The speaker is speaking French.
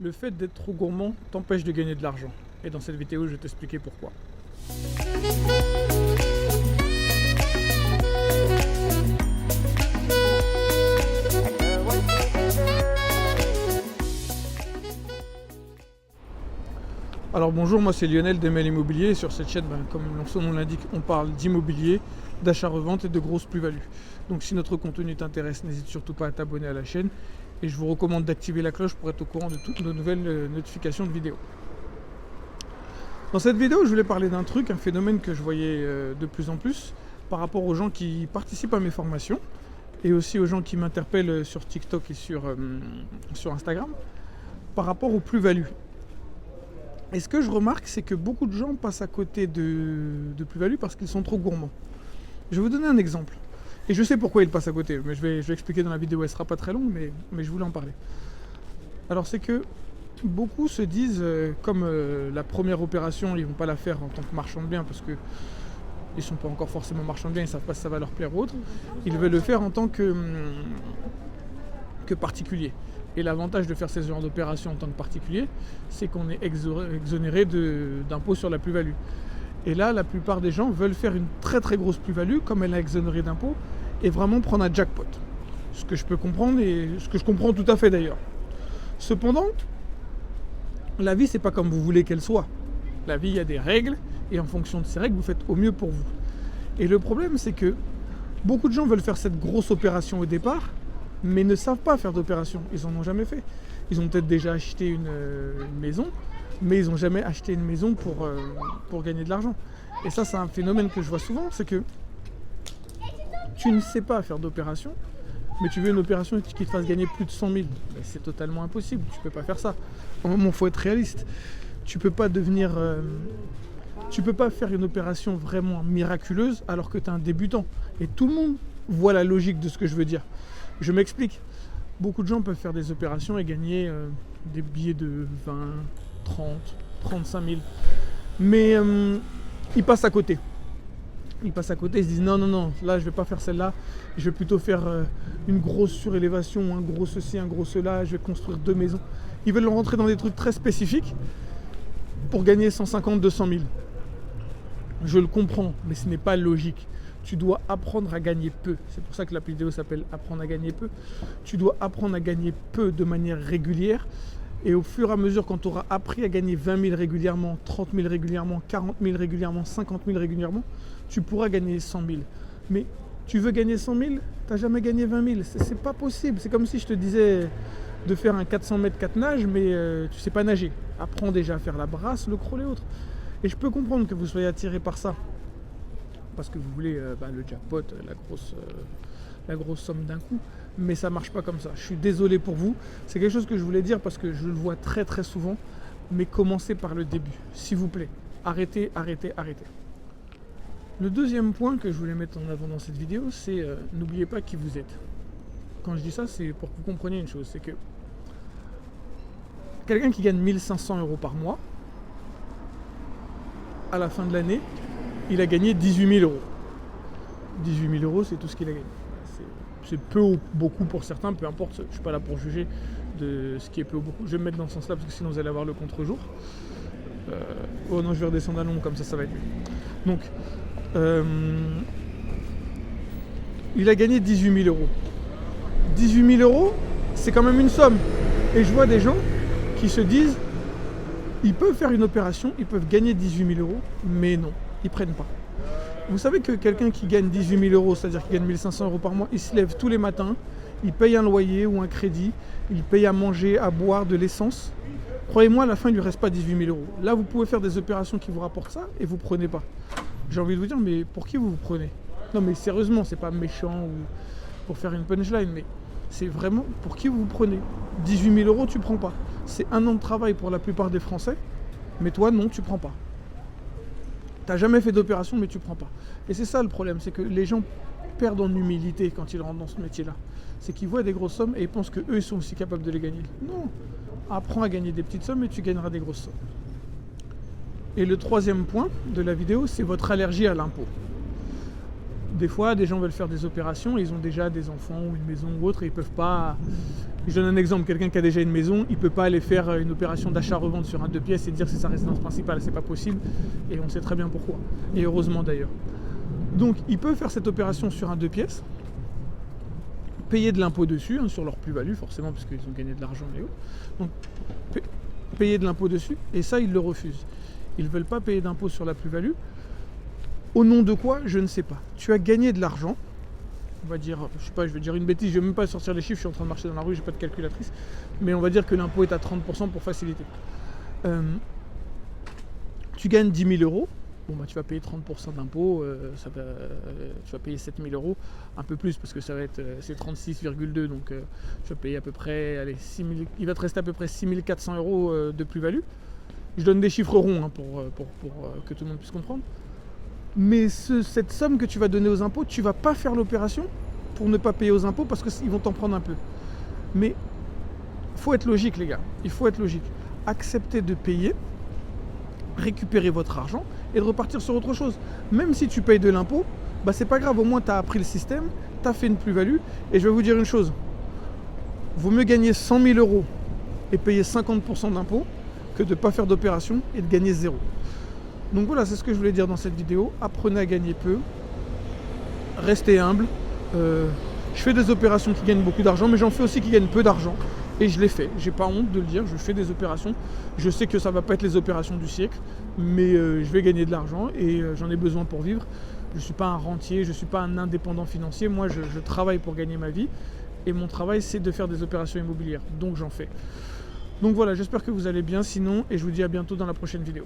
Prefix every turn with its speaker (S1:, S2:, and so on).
S1: Le fait d'être trop gourmand t'empêche de gagner de l'argent. Et dans cette vidéo, je vais t'expliquer pourquoi. Alors bonjour, moi c'est Lionel d'ML Immobilier et sur cette chaîne, comme son nom l'indique, on parle d'immobilier, d'achat-revente et de grosses plus-values. Donc si notre contenu t'intéresse, n'hésite surtout pas à t'abonner à la chaîne et je vous recommande d'activer la cloche pour être au courant de toutes nos nouvelles notifications de vidéos. Dans cette vidéo, je voulais parler d'un truc, un phénomène que je voyais de plus en plus par rapport aux gens qui participent à mes formations et aussi aux gens qui m'interpellent sur TikTok et sur Instagram par rapport aux plus-values. Et ce que je remarque, c'est que beaucoup de gens passent à côté de plus-value parce qu'ils sont trop gourmands. Je vais vous donner un exemple. Et je sais pourquoi ils passent à côté, mais je vais expliquer dans la vidéo, elle ne sera pas très longue, mais je voulais en parler. Alors c'est que beaucoup se disent, comme la première opération, ils ne vont pas la faire en tant que marchand de biens parce qu'ils ne sont pas encore forcément marchands de biens, ils ne savent pas si ça va leur plaire ou autre. Ils veulent le faire en tant que particulier. Et l'avantage de faire ce genre d'opération en tant que particulier, c'est qu'on est exonéré d'impôt sur la plus-value. Et là, la plupart des gens veulent faire une très très grosse plus-value, comme elle est exonérée d'impôt, et vraiment prendre un jackpot. Ce que je peux comprendre, et ce que je comprends tout à fait d'ailleurs. Cependant, la vie, c'est pas comme vous voulez qu'elle soit. La vie, il y a des règles, et en fonction de ces règles, vous faites au mieux pour vous. Et le problème, c'est que beaucoup de gens veulent faire cette grosse opération au départ, mais ne savent pas faire d'opération. Ils n'en ont jamais fait. Ils ont peut-être déjà acheté une maison, mais ils n'ont jamais acheté une maison pour gagner de l'argent. Et ça, c'est un phénomène que je vois souvent, c'est que tu ne sais pas faire d'opération, mais tu veux une opération qui te fasse gagner plus de 100 000. Mais c'est totalement impossible, tu ne peux pas faire ça. À un moment, il faut être réaliste. Tu ne peux pas tu peux pas faire une opération vraiment miraculeuse alors que tu es un débutant. Et tout le monde voit la logique de ce que je veux dire. Je m'explique. Beaucoup de gens peuvent faire des opérations et gagner des billets de 20, 30, 35 000. Mais ils passent à côté. Ils passent à côté, ils se disent non, là je vais pas faire celle-là. Je vais plutôt faire une grosse surélévation, un gros ceci, un gros cela. Je vais construire 2 maisons. Ils veulent rentrer dans des trucs très spécifiques pour gagner 150, 200 000. Je le comprends, mais ce n'est pas logique. Tu dois apprendre à gagner peu. C'est pour ça que la vidéo s'appelle « Apprendre à gagner peu ». Tu dois apprendre à gagner peu de manière régulière. Et au fur et à mesure, quand tu auras appris à gagner 20 000 régulièrement, 30 000 régulièrement, 40 000 régulièrement, 50 000 régulièrement, tu pourras gagner 100 000. Mais tu veux gagner 100 000, tu n'as jamais gagné 20 000. C'est pas possible. C'est comme si je te disais de faire un 400 mètres 4 nages, mais tu ne sais pas nager. Apprends déjà à faire la brasse, le crawl et autres. Et je peux comprendre que vous soyez attiré par ça. Parce que vous voulez le jackpot, la grosse somme d'un coup, mais ça marche pas comme ça. Je suis désolé pour vous, c'est quelque chose que je voulais dire parce que je le vois très très souvent, mais commencez par le début, s'il vous plaît. Arrêtez. Le deuxième point que je voulais mettre en avant dans cette vidéo, c'est n'oubliez pas qui vous êtes. Quand je dis ça, c'est pour que vous compreniez une chose, c'est que quelqu'un qui gagne 1500 € par mois, à la fin de l'année, il a gagné 18 000 €. 18 000 €, c'est tout ce qu'il a gagné. C'est peu ou beaucoup pour certains, peu importe. Je ne suis pas là pour juger de ce qui est peu ou beaucoup. Je vais me mettre dans ce sens-là parce que sinon vous allez avoir le contre-jour. Oh non, je vais redescendre à long, comme ça va être mieux. Donc, il a gagné 18 000 €. 18 000 €, c'est quand même une somme. Et je vois des gens qui se disent, ils peuvent faire une opération, ils peuvent gagner 18 000 €, mais non. Ils prennent pas. Vous savez que quelqu'un qui gagne 18 000 €, c'est-à-dire qu'il gagne 1500 € par mois, il se lève tous les matins, il paye un loyer ou un crédit, il paye à manger, à boire, de l'essence. Croyez-moi, à la fin, il ne lui reste pas 18 000 €. Là, vous pouvez faire des opérations qui vous rapportent ça et vous ne prenez pas. J'ai envie de vous dire, mais pour qui vous prenez? Non, mais sérieusement, c'est pas méchant ou pour faire une punchline, mais c'est vraiment pour qui vous prenez. 18 000 €, tu prends pas. C'est un an de travail pour la plupart des Français, mais toi, non, tu prends pas. T'as jamais fait d'opération, mais tu prends pas. Et c'est ça le problème, c'est que les gens perdent en humilité quand ils rentrent dans ce métier-là. C'est qu'ils voient des grosses sommes et ils pensent qu'eux, ils sont aussi capables de les gagner. Non, apprends à gagner des petites sommes et tu gagneras des grosses sommes. Et le troisième point de la vidéo, c'est votre allergie à l'impôt. Des fois, des gens veulent faire des opérations, ils ont déjà des enfants ou une maison ou autre et ils peuvent pas. Je donne un exemple, quelqu'un qui a déjà une maison, il ne peut pas aller faire une opération d'achat-revente sur un 2 pièces et dire que c'est sa résidence principale, c'est pas possible et on sait très bien pourquoi. Et heureusement d'ailleurs. Donc ils peuvent faire cette opération sur un 2 pièces, payer de l'impôt dessus, hein, sur leur plus-value forcément parce qu'ils ont gagné de l'argent et autres. Donc payer de l'impôt dessus et ça ils le refusent. Ils ne veulent pas payer d'impôt sur la plus-value. Au nom de quoi? Je ne sais pas. Tu as gagné de l'argent, on va dire, je sais pas, je vais dire une bêtise, je ne vais même pas sortir les chiffres, je suis en train de marcher dans la rue, j'ai pas de calculatrice, mais on va dire que l'impôt est à 30% pour faciliter. Tu gagnes 10 000 euros, bon bah tu vas payer 30% d'impôt, tu vas payer 7 000 euros, un peu plus parce que ça va être, c'est 36,2, donc tu vas payer à peu près, allez, 6 000, il va te rester à peu près 6 400 euros de plus-value. Je donne des chiffres ronds, hein, pour que tout le monde puisse comprendre. Mais cette somme que tu vas donner aux impôts, tu ne vas pas faire l'opération pour ne pas payer aux impôts parce qu'ils vont t'en prendre un peu. Mais il faut être logique les gars, il faut être logique. Acceptez de payer, récupérer votre argent et de repartir sur autre chose. Même si tu payes de l'impôt, bah c'est pas grave, au moins tu as appris le système, tu as fait une plus-value. Et je vais vous dire une chose, vaut mieux gagner 100 000 euros et payer 50% d'impôts que de ne pas faire d'opération et de gagner zéro. Donc voilà, c'est ce que je voulais dire dans cette vidéo. Apprenez à gagner peu, restez humble. Je fais des opérations qui gagnent beaucoup d'argent, mais j'en fais aussi qui gagnent peu d'argent. Et je les fais, j'ai pas honte de le dire, je fais des opérations. Je sais que ça va pas être les opérations du siècle, mais je vais gagner de l'argent et j'en ai besoin pour vivre. Je suis pas un rentier, je suis pas un indépendant financier. Moi, je travaille pour gagner ma vie. Et mon travail, c'est de faire des opérations immobilières. Donc j'en fais. Donc voilà, j'espère que vous allez bien sinon, et je vous dis à bientôt dans la prochaine vidéo.